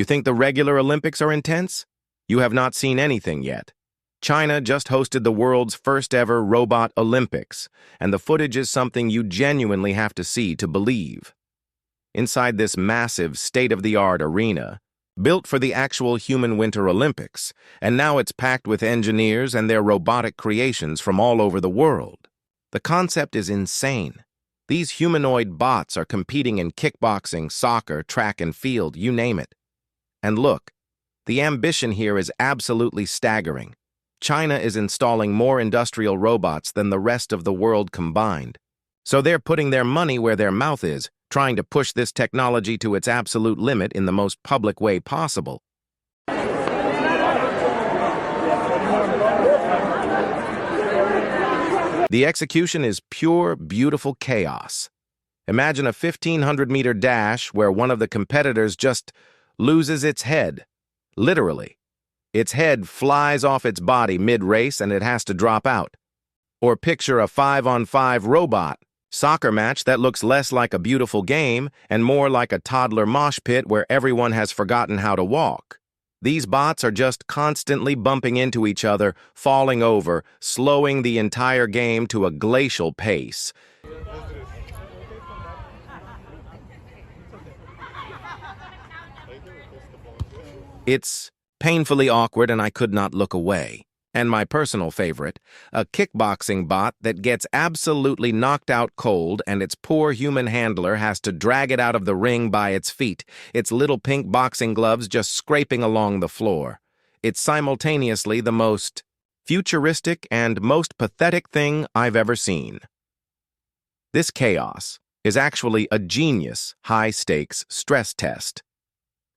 You think the regular Olympics are intense? You have not seen anything yet. China just hosted the world's first ever Robot Olympics, and the footage is something you genuinely have to see to believe. Inside this massive, state-of-the-art arena, built for the actual human Winter Olympics, and now it's packed with engineers and their robotic creations from all over the world. The concept is insane. These humanoid bots are competing in kickboxing, soccer, track and field, you name it. And look, the ambition here is absolutely staggering. China is installing more industrial robots than the rest of the world combined. So they're putting their money where their mouth is, trying to push this technology to its absolute limit in the most public way possible. The execution is pure, beautiful chaos. Imagine a 1,500-meter dash where one of the competitors just loses its head. Literally. Its head flies off its body mid-race and it has to drop out. Or picture a 5-on-5 robot soccer match that looks less like a beautiful game and more like a toddler mosh pit where everyone has forgotten how to walk. These bots are just constantly bumping into each other, falling over, slowing the entire game to a glacial pace. It's painfully awkward and I could not look away. And my personal favorite, a kickboxing bot that gets absolutely knocked out cold and its poor human handler has to drag it out of the ring by its feet, its little pink boxing gloves just scraping along the floor. It's simultaneously the most futuristic and most pathetic thing I've ever seen. This chaos is actually a genius high-stakes stress test.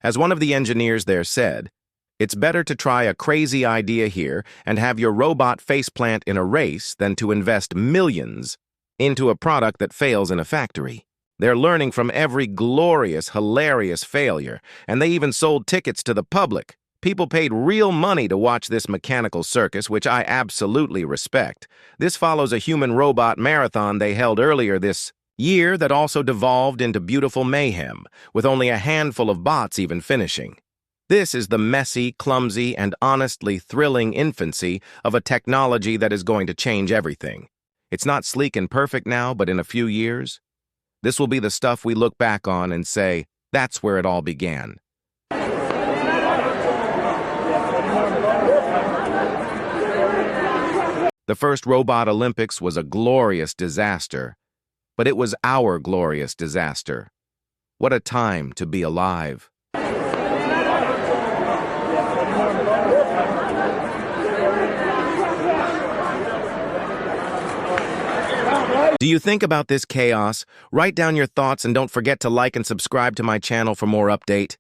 As one of the engineers there said, it's better to try a crazy idea here and have your robot faceplant in a race than to invest millions into a product that fails in a factory. They're learning from every glorious, hilarious failure, and they even sold tickets to the public. People paid real money to watch this mechanical circus, which I absolutely respect. This follows a human-robot marathon they held earlier this year that also devolved into beautiful mayhem, with only a handful of bots even finishing. This is the messy, clumsy, and honestly thrilling infancy of a technology that is going to change everything. It's not sleek and perfect now, but in a few years, this will be the stuff we look back on and say, that's where it all began. The first Robot Olympics was a glorious disaster, but it was our glorious disaster. What a time to be alive. Do you think about this chaos? Write down your thoughts and don't forget to like and subscribe to my channel for more update.